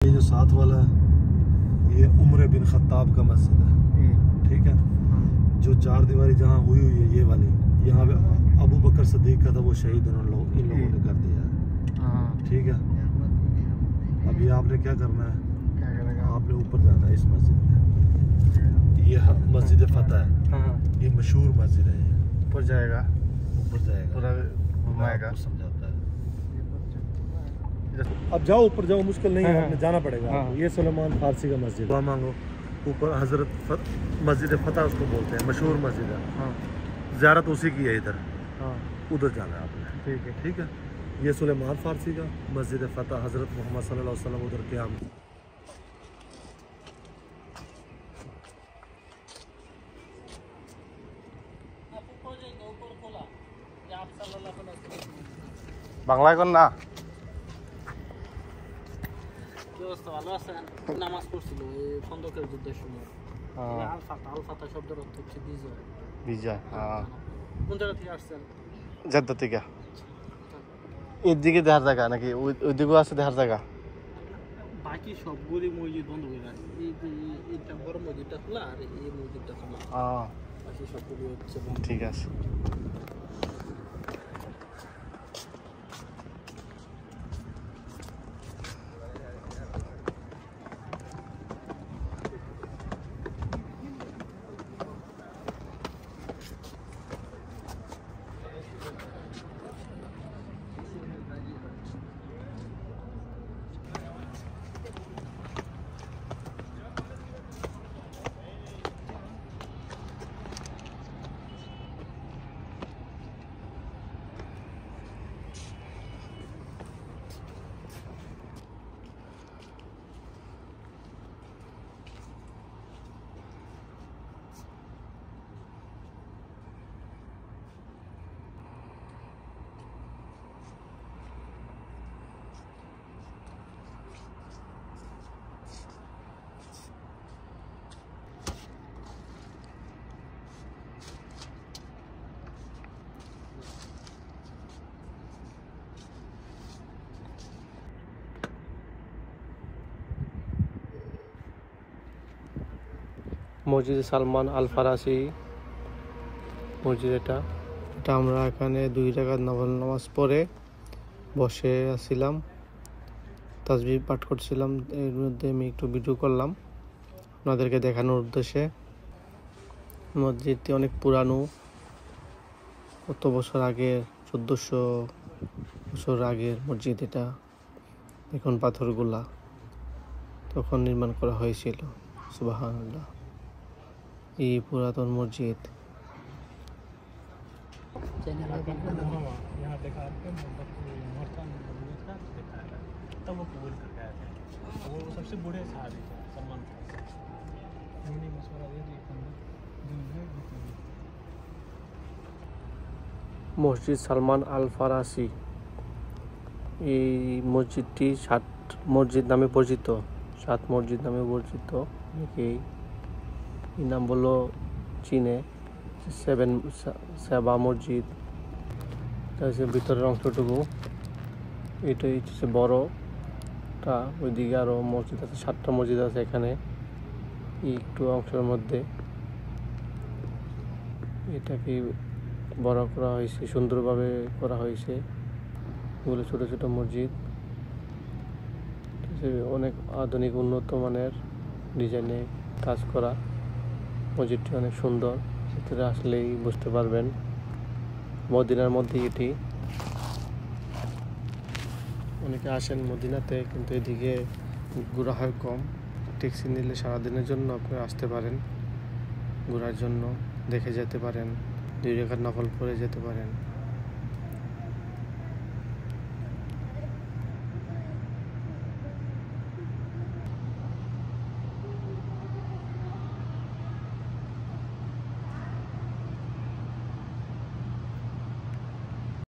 ये जो साथ वाला है ये उमर बिन खत्ताब का मस्जिद है, ठीक है। जो चार दीवारी जहाँ हुई है ये वाली, यहाँ पे अबू बकर सदीक का था, वो शहीद इन लोगों ने कर दिया है, ठीक है। अभी आपने क्या करना है, आपने ऊपर जाना है इस मस्जिद में। ये मस्जिद फतह है, ये मशहूर मस्जिद है। ये ऊपर जाएगा पूरा घुमाएगा, समझाता है। अब जाओ ऊपर जाओ, मुश्किल नहीं है, आपने जाना पड़ेगा। ये सुलेमान फारसी का मस्जिद, दुआ मांगो। ऊपर हजरत मस्जिद फतह उसको बोलते हैं, मशहूर मस्जिद है। ज़ियारत उसी की है इधर, उधर जाना है आपने, ठीक है। ठीक है। ये सुलेमान फारसी का मस्जिद फतह, हजरत मोहम्मद सल्लल्लाहु अलैहि वसल्लम उधर क़याम। বাংলায় কোন না ভালো আছেন। নামাজ পড়ছিল এই খন্দকের যুদ্ধের সময়। আল ফাতা শব্দের অর্থ হচ্ছে বিজয়। বিজয়, কোন জায়গা থেকে আসছেন? জেদ্দা থেকে। এদিকে দেখার জায়গা নাকি ওইদিকেও আছে দেখার জায়গা? বাকি সবগুলি মসজিদ বন্ধ হয়ে গেছে। এইটা বড় মসজিদটা খোলা আর এই মসজিদটা খোলা। বাকি সবগুলি হচ্ছে বন্ধ। ঠিক আছে। মসজিদ সালমান আল ফারাসি মসজিদ, এটা আমরা এখানে 2 রাকাত নফল নামাজ পড়ে বসে আছিলাম, তাসবিহ পাঠ করছিলাম। এর মধ্যে আমি একটু ভিডিও করলাম আপনাদেরকে দেখানোর উদ্দেশ্যে। মসজিদটি অনেক পুরানো, কত বছর আগে, 1400 বছর আগের মসজিদ এটা। এখন পাথরগুলা তখন নির্মাণ করা হয়েছিল। সুবহানাল্লাহ, এই পুরাতন মসজিদ। মসজিদ সালমান আল ফারাসি, এই মসজিদটি 7 মসজিদ নামে পরিচিত, 7 মসজিদ নামে পরিচিত। এই নাম বললো চীনে 7 সেবা মসজিদ। ভিতরের অংশটুকু এটাই হচ্ছে বড়টা, ওইদিকে আরও মসজিদ আছে, 7টা মসজিদ আছে এখানে এই একটু অংশের মধ্যে। এটাকে বড় করা হয়েছে, সুন্দরভাবে করা হয়েছে। এগুলো ছোটো ছোটো মসজিদ, অনেক আধুনিক উন্নত মানের ডিজাইনে কাজ করা। মসজিদটি অনেক সুন্দর, ভিতরে আসলেই বুঝতে পারবেন। মদিনার মধ্যে এটি, অনেকে আসেন মদিনাতে, কিন্তু এদিকে ঘোরা হয় কম। ট্যাক্সি নিলে সারাদিনের জন্য আপনারা আসতে পারেন, ঘোরার জন্য দেখে যেতে পারেন, 2 রাকাত নফল পড়ে যেতে পারেন।